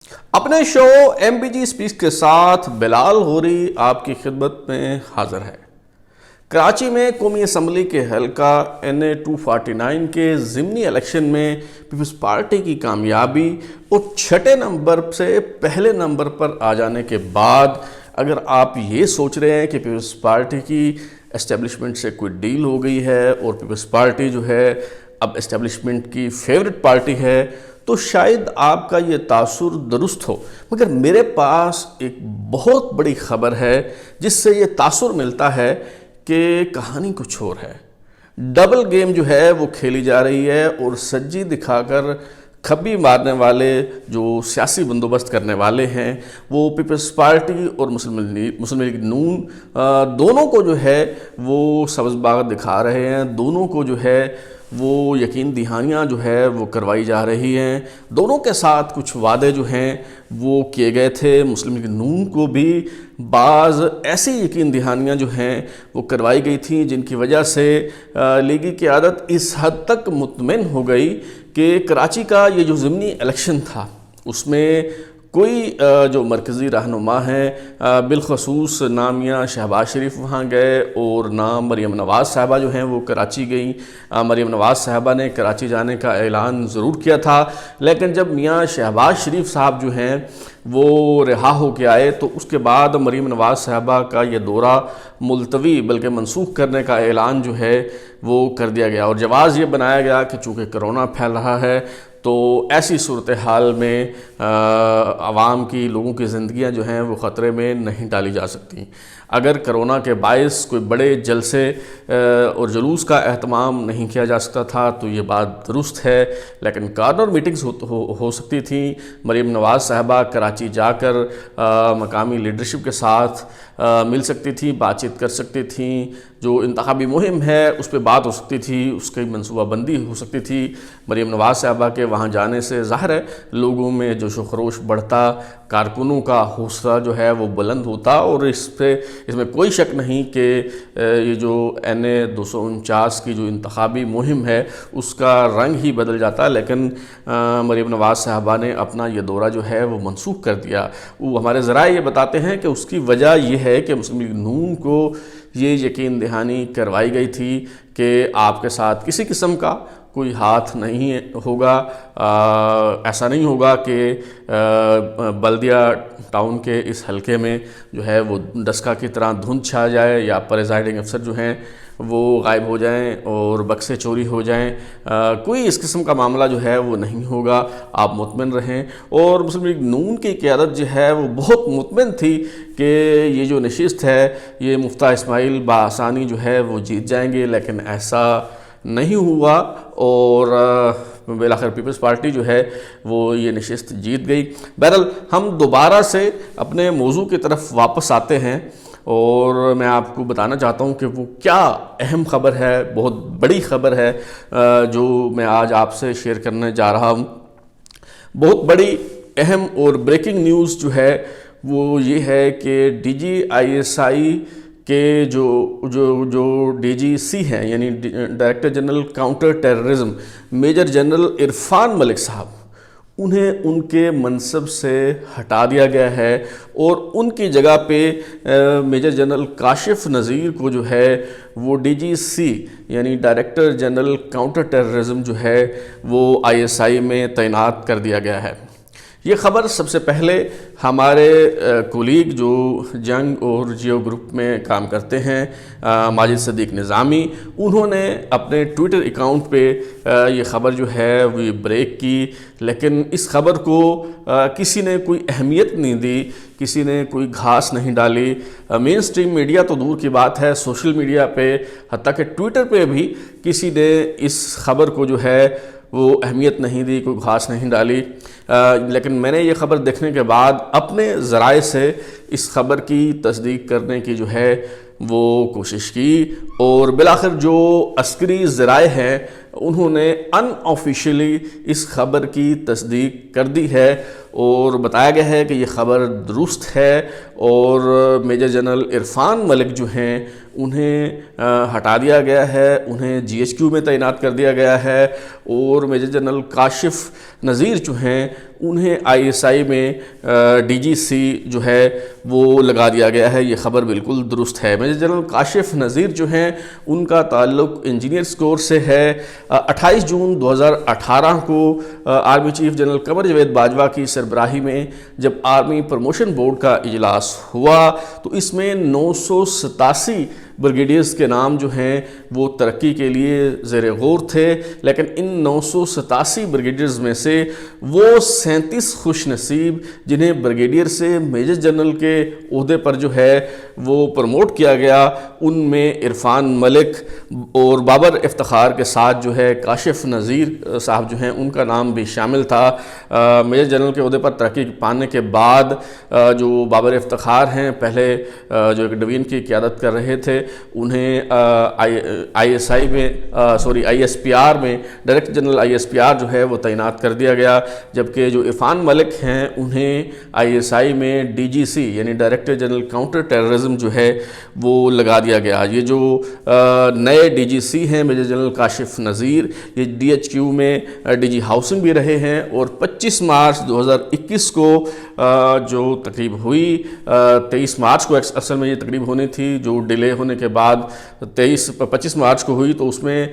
اپنے شو M B G speech کے ساتھ بلال غوری آپ کی خدمت میں حاضر ہے۔ کراچی میں قومی اسمبلی کے حلقہ NA 249 کے ضمنی الیکشن میں پیپلز پارٹی کی کامیابی اور چھٹے نمبر سے پہلے نمبر پر آ جانے کے بعد اگر آپ یہ سوچ رہے ہیں کہ پیپلز پارٹی کی اسٹیبلشمنٹ سے کوئی ڈیل ہو گئی ہے اور پیپلز پارٹی جو ہے اب اسٹیبلشمنٹ کی فیورٹ پارٹی ہے، تو شاید آپ کا یہ تاثر درست ہو، مگر میرے پاس ایک بہت بڑی خبر ہے جس سے یہ تاثر ملتا ہے کہ کہانی کچھ اور ہے۔ ڈبل گیم جو ہے وہ کھیلی جا رہی ہے اور سجی دکھا کر کھبی مارنے والے جو سیاسی بندوبست کرنے والے ہیں وہ پیپلز پارٹی اور مسلم لیگ نون دونوں کو جو ہے وہ سبز باغ دکھا رہے ہیں، دونوں کو جو ہے وہ یقین دہانیاں جو ہے وہ کروائی جا رہی ہیں، دونوں کے ساتھ کچھ وعدے جو ہیں وہ کیے گئے تھے۔ مسلم لیگ نون کو بھی بعض ایسی یقین دہانیاں جو ہیں وہ کروائی گئی تھیں جن کی وجہ سے لیگی قیادت اس حد تک مطمئن ہو گئی کہ کراچی کا یہ جو ضمنی الیکشن تھا اس میں کوئی جو مرکزی رہنما ہیں، بالخصوص نہ میاں شہباز شریف وہاں گئے اور نہ مریم نواز صاحبہ جو ہیں وہ کراچی گئیں۔ مریم نواز صاحبہ نے کراچی جانے کا اعلان ضرور کیا تھا، لیکن جب میاں شہباز شریف صاحب جو ہیں وہ رہا ہو کے آئے تو اس کے بعد مریم نواز صاحبہ کا یہ دورہ ملتوی بلکہ منسوخ کرنے کا اعلان جو ہے وہ کر دیا گیا، اور جواز یہ بنایا گیا کہ چونکہ کرونا پھیل رہا ہے تو ایسی صورتحال میں عوام کی لوگوں کی زندگیاں جو ہیں وہ خطرے میں نہیں ڈالی جا سکتی۔ اگر کرونا کے باعث کوئی بڑے جلسے اور جلوس کا اہتمام نہیں کیا جا سکتا تھا تو یہ بات درست ہے، لیکن کارنر میٹنگز ہو سکتی تھیں۔ مریم نواز صاحبہ کراچی جا کر مقامی لیڈرشپ کے ساتھ مل سکتی تھیں، بات چیت کر سکتی تھیں، جو انتخابی مہم ہے اس پہ بات ہو سکتی تھی، اس کی منصوبہ بندی ہو سکتی تھی۔ مریم نواز صاحبہ کے وہاں جانے سے ظاہر ہے لوگوں میں جوش و خروش بڑھتا، کارکنوں کا حوصلہ جو ہے وہ بلند ہوتا، اور اس میں کوئی شک نہیں کہ یہ جو NA 249 کی جو انتخابی مہم ہے اس کا رنگ ہی بدل جاتا، لیکن مریم نواز صاحبہ نے اپنا یہ دورہ جو ہے وہ منسوخ کر دیا۔ وہ ہمارے ذرائع یہ بتاتے ہیں کہ اس کی وجہ یہ ہے کہ مسلم لیگ نون کو یہ یقین دہانی کروائی گئی تھی کہ آپ کے ساتھ کسی قسم کا کوئی ہاتھ نہیں ہوگا، ایسا نہیں ہوگا کہ بلدیہ ٹاؤن کے اس حلقے میں جو ہے وہ ڈسکا کی طرح دھند چھا جائے یا پریزائڈنگ افسر جو ہیں وہ غائب ہو جائیں اور بکسے چوری ہو جائیں، کوئی اس قسم کا معاملہ جو ہے وہ نہیں ہوگا، آپ مطمئن رہیں۔ اور مسلم لیگ نون کی قیادت جو ہے وہ بہت مطمئن تھی کہ یہ جو نشست ہے یہ مفتاح اسماعیل بآسانی جو ہے وہ جیت جائیں گے، لیکن ایسا نہیں ہوا اور بالآخر پیپلز پارٹی جو ہے وہ یہ نشست جیت گئی۔ بہرحال ہم دوبارہ سے اپنے موضوع کی طرف واپس آتے ہیں اور میں آپ کو بتانا چاہتا ہوں کہ وہ کیا اہم خبر ہے، بہت بڑی خبر ہے جو میں آج آپ سے شیئر کرنے جا رہا ہوں۔ بہت بڑی اہم اور بریکنگ نیوز جو ہے وہ یہ ہے کہ DGISI کہ جو DGC ہیں یعنی director general counter terrorism major general Irfan Malik صاحب، انہیں ان کے منصب سے ہٹا دیا گیا ہے اور ان کی جگہ پہ میجر جنرل کاشف نذیر کو جو ہے وہ DGC یعنی ڈائریکٹر جنرل کاؤنٹر ٹیررزم جو ہے وہ ISI میں تعینات کر دیا گیا ہے۔ یہ خبر سب سے پہلے ہمارے کولیگ جو جنگ اور جیو گروپ میں کام کرتے ہیں ماجد صدیق نظامی، انہوں نے اپنے ٹویٹر اکاؤنٹ پہ یہ خبر جو ہے وہ بریک کی، لیکن اس خبر کو کسی نے کوئی اہمیت نہیں دی، کسی نے کوئی گھاس نہیں ڈالی۔ مین سٹریم میڈیا تو دور کی بات ہے، سوشل میڈیا پہ حتیٰ کہ ٹویٹر پہ بھی کسی نے اس خبر کو جو ہے وہ اہمیت نہیں دی، کوئی گھاس نہیں ڈالی، لیکن میں نے یہ خبر دیکھنے کے بعد اپنے ذرائع سے اس خبر کی تصدیق کرنے کی جو ہے وہ کوشش کی، اور بالآخر جو عسکری ذرائع ہیں انہوں نے ان آفیشیلی اس خبر کی تصدیق کر دی ہے، اور بتایا گیا ہے کہ یہ خبر درست ہے اور میجر جنرل عرفان ملک جو ہیں انہیں ہٹا دیا گیا ہے، انہیں جی ایچ کیو میں تعینات کر دیا گیا ہے، اور میجر جنرل کاشف نذیر جو ہیں انہیں آئی ایس آئی میں ڈی جی سی جو ہے وہ لگا دیا گیا ہے۔ یہ خبر بالکل درست ہے۔ میجر جنرل کاشف نذیر جو ہیں ان کا تعلق انجینئرز کور سے ہے۔ 28 جون 2018 کو army chief general Qamar Javed Bajwa کی سربراہی میں جب آرمی پروموشن بورڈ کا اجلاس ہوا تو اس میں 987 بریگیڈیئرز کے نام جو ہیں وہ ترقی کے لیے زیر غور تھے، لیکن ان 987 بریگیڈیئرز میں سے وہ 37 خوش نصیب جنہیں بریگیڈیئر سے میجر جنرل کے عہدے پر جو ہے وہ پروموٹ کیا گیا، ان میں عرفان ملک اور بابر افتخار کے ساتھ جو ہے کاشف نذیر صاحب جو ہیں ان کا نام بھی شامل تھا۔ میجر جنرل کے عہدے پر ترقی پانے کے بعد جو بابر افتخار ہیں پہلے جو ایک ڈوین کی قیادت کر رہے تھے، انہیں آئی ایس پی آر میں director general I S P R جو ہے وہ تعینات کر دیا گیا، جبکہ جو عرفان ملک ہیں انہیں آئی ایس آئی میں ڈی جی سی یعنی ڈائریکٹر جنرل کاؤنٹر ٹیررزم جو ہے وہ لگا دیا گیا۔ یہ جو نئے ڈی جی سی ہیں میجر جنرل کاشف نذیر، یہ ڈی ایچ کیو میں ڈی جی ہاؤسنگ بھی رہے ہیں، اور 25 مارچ 2021 کو جو تقریب ہوئی، 23 مارچ کو اصل میں یہ تقریب ہونی تھی، جو ڈیلے ہونے کے بعد 25 مارچ کو ہوئی، تو اس میں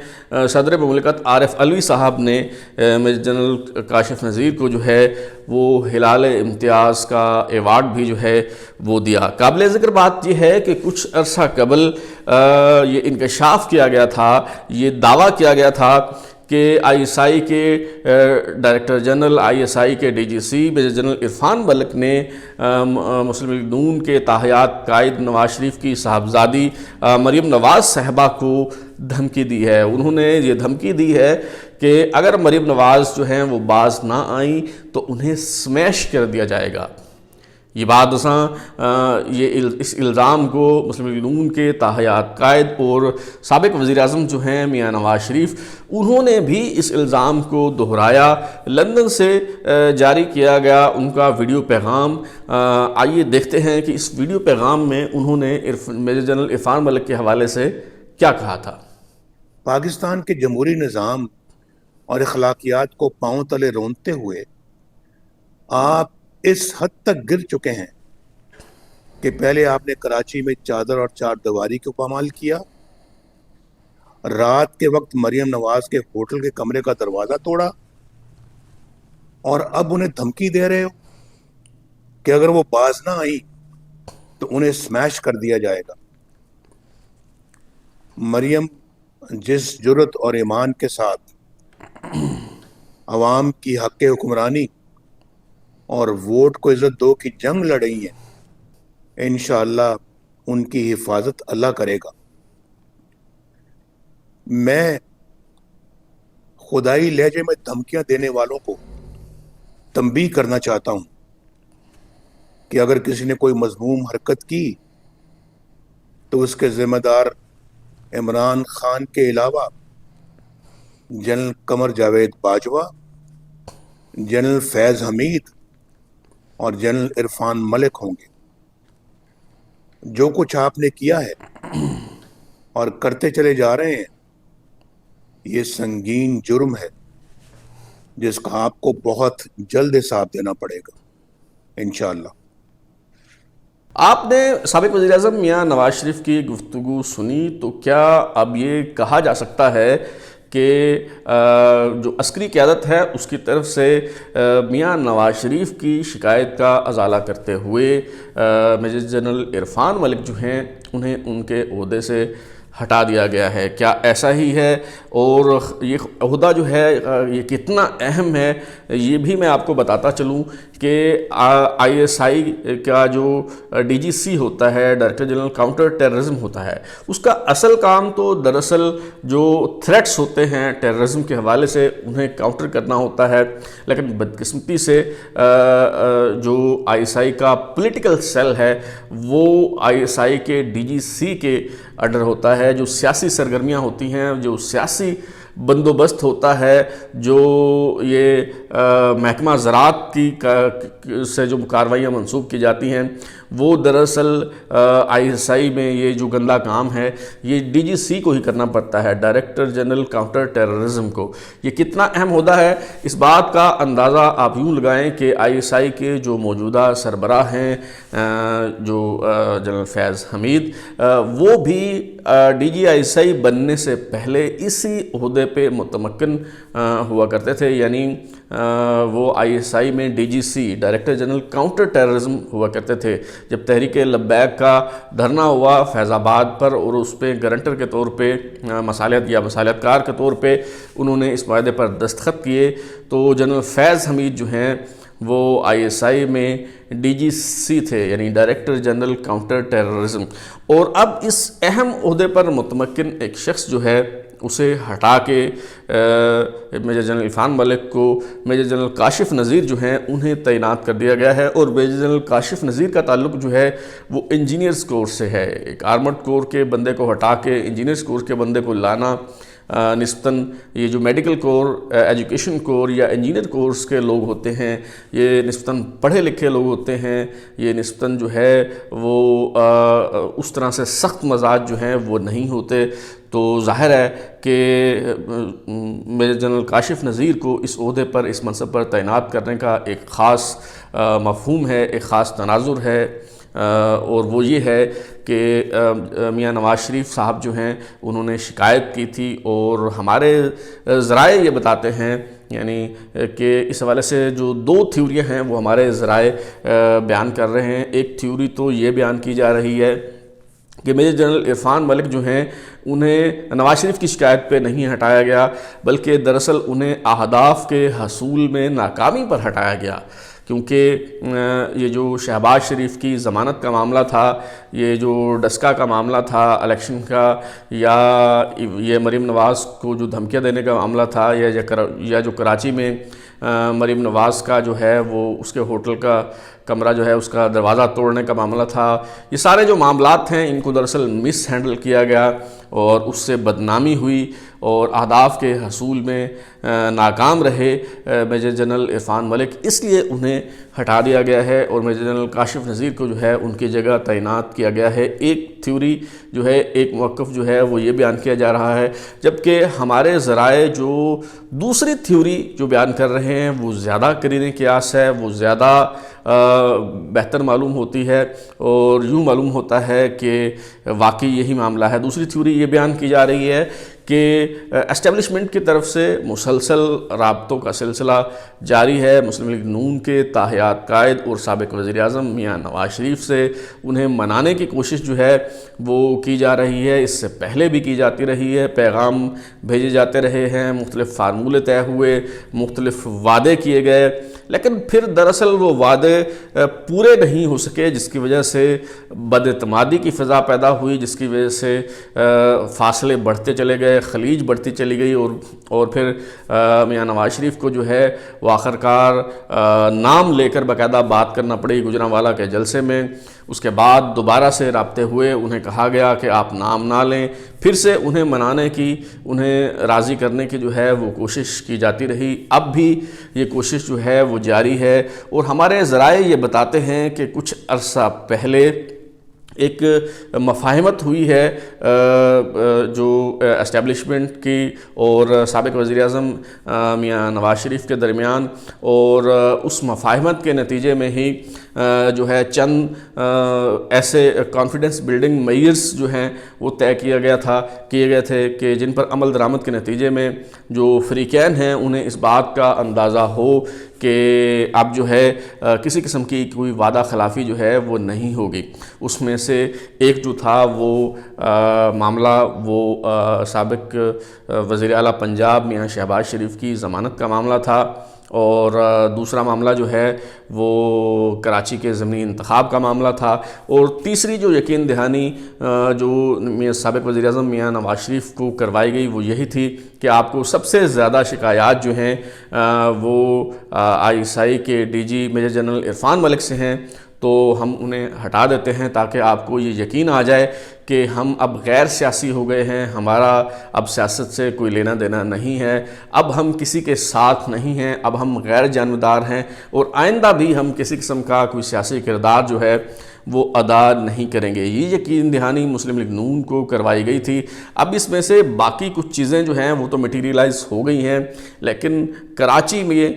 صدر مملکت عارف علوی صاحب نے میجر جنرل کاشف نذیر کو جو ہے وہ ہلال امتیاز کا ایوارڈ بھی جو ہے وہ دیا۔ قابل ذکر بات یہ ہے کہ کچھ عرصہ قبل یہ انکشاف کیا گیا تھا، یہ دعویٰ کیا گیا تھا کہ آئی ایس آئی کے director general, I S I کے ڈی جی سی میجر جنرل عرفان ملک نے مسلم لیگ نون کے تاحیات قائد نواز شریف کی صاحبزادی مریم نواز صاحبہ کو دھمکی دی ہے۔ انہوں نے یہ دھمکی دی ہے کہ اگر مریم نواز جو ہیں وہ باز نہ آئیں تو انہیں سمیش کر دیا جائے گا۔ یہ بات اس الزام کو مسلم لیگ نون کے تاحیات قائد اور سابق وزیر اعظم جو ہیں میاں نواز شریف، انہوں نے بھی اس الزام کو دہرایا۔ لندن سے جاری کیا گیا ان کا ویڈیو پیغام، آئیے دیکھتے ہیں کہ اس ویڈیو پیغام میں انہوں نے میجر جنرل عرفان ملک کے حوالے سے کیا کہا تھا۔ پاکستان کے جمہوری نظام اور اخلاقیات کو پاؤں تلے رونتے ہوئے آپ اس حد تک گر چکے ہیں کہ پہلے آپ نے کراچی میں چادر اور چار دیواری کو پامال کیا، رات کے وقت مریم نواز کے ہوٹل کے کمرے کا دروازہ توڑا، اور اب انہیں دھمکی دے رہے ہو کہ اگر وہ باز نہ آئی تو انہیں سمیش کر دیا جائے گا۔ مریم جس جرت اور ایمان کے ساتھ عوام کی حق حکمرانی اور ووٹ کو عزت دو کی جنگ لڑی ہیں، انشاءاللہ ان کی حفاظت اللہ کرے گا۔ میں خدائی لہجے میں دھمکیاں دینے والوں کو تنبیہ کرنا چاہتا ہوں کہ اگر کسی نے کوئی مذموم حرکت کی تو اس کے ذمہ دار عمران خان کے علاوہ جنرل قمر جاوید باجوہ، جنرل فیض حمید اور جنرل عرفان ملک ہوں گے۔ جو کچھ آپ نے کیا ہے اور کرتے چلے جا رہے ہیں، یہ سنگین جرم ہے جس کا آپ کو بہت جلد حساب دینا پڑے گا انشاءاللہ۔ آپ نے سابق وزیر اعظم میاں نواز شریف کی گفتگو سنی، تو کیا اب یہ کہا جا سکتا ہے کہ جو عسکری قیادت ہے اس کی طرف سے میاں نواز شریف کی شکایت کا ازالہ کرتے ہوئے میجر جنرل عرفان ملک جو ہیں انہیں ان کے عہدے سے ہٹا دیا گیا ہے؟ کیا ایسا ہی ہے؟ اور یہ عہدہ جو ہے یہ کتنا اہم ہے یہ بھی میں آپ کو بتاتا چلوں کہ آئی ایس آئی کا جو ڈی جی سی ہوتا ہے، ڈائریکٹر جنرل کاؤنٹر ٹیررزم ہوتا ہے، اس کا اصل کام تو دراصل جو تھریٹس ہوتے ہیں ٹیررزم کے حوالے سے انہیں کاؤنٹر کرنا ہوتا ہے، لیکن بدقسمتی سے جو آئی ایس آئی کا پولیٹیکل سیل ہے وہ آئی ایس آئی کے ڈی جی سی کے انڈر ہوتا ہے۔ جو سیاسی سرگرمیاں ہوتی ہیں، جو سیاسی بندوبست ہوتا ہے، جو یہ محکمہ زراعت سے جو کارروائیاں منسوخ کی جاتی ہیں وہ دراصل ISI میں یہ جو گندا کام ہے یہ DGC کو ہی کرنا پڑتا ہے، ڈائریکٹر جنرل کاؤنٹر ٹیررزم کو۔ یہ کتنا اہم عہدہ ہے اس بات کا اندازہ آپ یوں لگائیں کہ ISI کے جو موجودہ سربراہ ہیں جو جنرل فیض حمید، وہ بھی DGISI بننے سے پہلے اسی عہدے پہ متمکن ہوا کرتے تھے، یعنی وہ ISI میں DGC director general counter terrorism ہوا کرتے تھے۔ جب تحریک لبیک کا دھرنا ہوا فیض آباد پر اور اس پہ گارنٹر کے طور پہ مصالحت یا مصالحت کار کے طور پہ انہوں نے اس معاہدے پر دستخط کیے، تو جنرل فیض حمید جو ہیں وہ ISI میں DGC تھے، یعنی ڈائریکٹر جنرل کاؤنٹر ٹیررزم۔ اور اب اس اہم عہدے پر متمکن ایک شخص جو ہے اسے ہٹا کے میجر جنرل عرفان ملک کو میجر جنرل کاشف نذیر جو ہیں انہیں تعینات کر دیا گیا ہے۔ اور میجر جنرل کاشف نذیر کا تعلق جو ہے وہ انجینئرز کور سے ہے۔ ایک آرمڈ کور کے بندے کو ہٹا کے انجینئرز کور کے بندے کو لانا نسبتاً یہ جو میڈیکل کور، ایجوکیشن کور یا انجینئر کورس کے لوگ ہوتے ہیں یہ نسبتاً پڑھے لکھے لوگ ہوتے ہیں، یہ نسبتاً جو ہے وہ اس طرح سے سخت مزاج جو ہیں وہ نہیں ہوتے۔ تو ظاہر ہے کہ میجر جنرل کاشف نذیر کو اس عہدے پر، اس منصب پر تعینات کرنے کا ایک خاص مفہوم ہے، ایک خاص تناظر ہے، اور وہ یہ ہے کہ میاں نواز شریف صاحب جو ہیں انہوں نے شکایت کی تھی، اور ہمارے ذرائع یہ بتاتے ہیں یعنی کہ اس حوالے سے جو دو تھیوریاں ہیں وہ ہمارے ذرائع بیان کر رہے ہیں۔ ایک تھیوری تو یہ بیان کی جا رہی ہے کہ میجر جنرل عرفان ملک جو ہیں انہیں نواز شریف کی شکایت پہ نہیں ہٹایا گیا، بلکہ دراصل انہیں اہداف کے حصول میں ناکامی پر ہٹایا گیا، کیونکہ یہ جو شہباز شریف کی ضمانت کا معاملہ تھا، یہ جو ڈسکا کا معاملہ تھا الیکشن کا، یا یہ مریم نواز کو جو دھمکیاں دینے کا معاملہ تھا، یا جو کراچی میں مریم نواز کا جو ہے وہ اس کے ہوٹل کا کمرہ جو ہے اس کا دروازہ توڑنے کا معاملہ تھا، یہ سارے جو معاملات ہیں ان کو دراصل مس ہینڈل کیا گیا اور اس سے بدنامی ہوئی اور اہداف کے حصول میں ناکام رہے میجر جنرل عرفان ملک، اس لیے انہیں ہٹا دیا گیا ہے اور میجر جنرل کاشف نذیر کو جو ہے ان کی جگہ تعینات کیا گیا ہے۔ ایک تھیوری جو ہے، ایک موقف جو ہے وہ یہ بیان کیا جا رہا ہے، جبکہ ہمارے ذرائع جو دوسری تھیوری جو بیان کر رہے ہیں وہ زیادہ قرین قیاس ہے، وہ زیادہ بہتر معلوم ہوتی ہے، اور یوں معلوم ہوتا ہے کہ واقعی یہی معاملہ ہے۔ دوسری تھیوری یہ بیان کی جا رہی ہے کہ اسٹیبلشمنٹ کی طرف سے مسلسل رابطوں کا سلسلہ جاری ہے مسلم لیگ نون کے تاحیات قائد اور سابق وزیر اعظم میاں نواز شریف سے، انہیں منانے کی کوشش جو ہے وہ کی جا رہی ہے، اس سے پہلے بھی کی جاتی رہی ہے، پیغام بھیجے جاتے رہے ہیں، مختلف فارمولے طے ہوئے، مختلف وعدے کیے گئے، لیکن پھر دراصل وہ وعدے پورے نہیں ہو سکے، جس کی وجہ سے بد اعتمادی کی فضا پیدا ہوئی، جس کی وجہ سے فاصلے بڑھتے چلے گئے، خلیج بڑھتی چلی گئی، اور پھر میاں نواز شریف کو جو ہے وہ آخرکار نام لے کر باقاعدہ بات کرنا پڑی گجرانوالہ کے جلسے میں۔ اس کے بعد دوبارہ سے رابطے ہوئے، انہیں کہا گیا کہ آپ نام نہ لیں، پھر سے انہیں منانے کی، انہیں راضی کرنے کی جو ہے وہ کوشش کی جاتی رہی۔ اب بھی یہ کوشش جو ہے وہ جاری ہے، اور ہمارے ذرائع یہ بتاتے ہیں کہ کچھ عرصہ پہلے ایک مفاہمت ہوئی ہے جو اسٹیبلشمنٹ کی اور سابق وزیر اعظم میاں نواز شریف کے درمیان، اور اس مفاہمت کے نتیجے میں ہی جو ہے چند ایسے کانفیڈنس بلڈنگ میئرز جو ہیں وہ طے کیے گئے تھے کہ جن پر عمل درآمد کے نتیجے میں جو فریقین ہیں انہیں اس بات کا اندازہ ہو کہ اب جو ہے کسی قسم کی کوئی وعدہ خلافی جو ہے وہ نہیں ہوگی۔ اس میں سے ایک جو تھا وہ معاملہ وہ سابق وزیر اعلیٰ پنجاب میاں شہباز شریف کی ضمانت کا معاملہ تھا، اور دوسرا معاملہ جو ہے وہ کراچی کے ضمنی انتخاب کا معاملہ تھا، اور تیسری جو یقین دہانی جو سابق وزیر اعظم میاں نواز شریف کو کروائی گئی وہ یہی تھی کہ آپ کو سب سے زیادہ شکایات جو ہیں وہ ISI کے DG میجر جنرل عرفان ملک سے ہیں، تو ہم انہیں ہٹا دیتے ہیں تاکہ آپ کو یہ یقین آ جائے کہ ہم اب غیر سیاسی ہو گئے ہیں، ہمارا اب سیاست سے کوئی لینا دینا نہیں ہے، اب ہم کسی کے ساتھ نہیں ہیں، اب ہم غیر جانبدار ہیں، اور آئندہ بھی ہم کسی قسم کا کوئی سیاسی کردار جو ہے وہ ادا نہیں کریں گے۔ یہ یقین دہانی مسلم لیگ نون کو کروائی گئی تھی۔ اب اس میں سے باقی کچھ چیزیں جو ہیں وہ تو میٹیریلائز ہو گئی ہیں، لیکن کراچی میں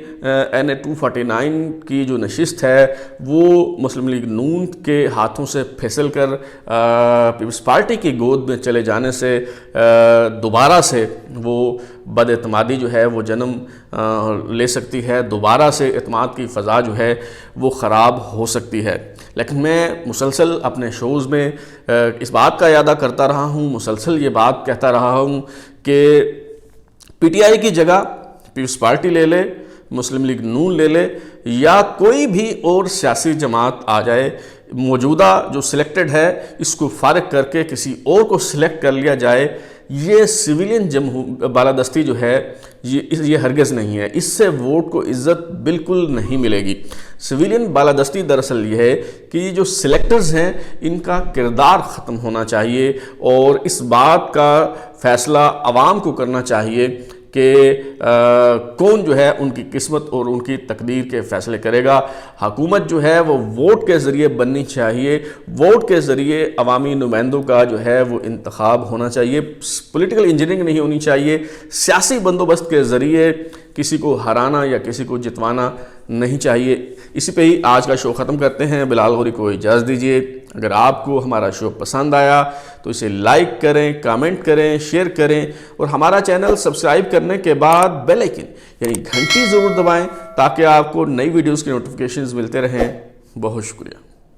NA 249 کی جو نشست ہے وہ مسلم لیگ نون کے ہاتھوں سے پھسل کر پیپلز پارٹی کی گود میں چلے جانے سے دوبارہ سے وہ بد اعتمادی جو ہے وہ جنم لے سکتی ہے، دوبارہ سے اعتماد کی فضا جو ہے وہ خراب ہو سکتی ہے۔ لیکن میں مسلسل اپنے شوز میں اس بات کا اعادہ کرتا رہا ہوں، مسلسل یہ بات کہتا رہا ہوں کہ PTI کی جگہ پیپلز پارٹی لے لے، مسلم لیگ نون لے لے، یا کوئی بھی اور سیاسی جماعت آ جائے، موجودہ جو سلیکٹڈ ہے اس کو فارغ کر کے کسی اور کو سلیکٹ کر لیا جائے، یہ سویلین بالادستی جو ہے یہ ہرگز نہیں ہے۔ اس سے ووٹ کو عزت بالکل نہیں ملے گی۔ سویلین بالادستی دراصل یہ ہے کہ یہ جو سلیکٹرز ہیں ان کا کردار ختم ہونا چاہیے، اور اس بات کا فیصلہ عوام کو کرنا چاہیے کہ کون جو ہے ان کی قسمت اور ان کی تقدیر کے فیصلے کرے گا۔ حکومت جو ہے وہ ووٹ کے ذریعے بننی چاہیے، ووٹ کے ذریعے عوامی نمائندوں کا جو ہے وہ انتخاب ہونا چاہیے، پولیٹیکل انجینئرنگ نہیں ہونی چاہیے، سیاسی بندوبست کے ذریعے کسی کو ہرانا یا کسی کو جتوانا نہیں چاہیے۔ اسی پہ ہی آج کا شو ختم کرتے ہیں۔ بلال غوری کو اجازت دیجیے۔ اگر آپ کو ہمارا شو پسند آیا تو اسے لائک کریں، کامنٹ کریں، شیئر کریں، اور ہمارا چینل سبسکرائب کرنے کے بعد بیل آئیکن یعنی گھنٹی ضرور دبائیں تاکہ آپ کو نئی ویڈیوز کی نوٹیفیکیشنز ملتے رہیں۔ بہت شکریہ۔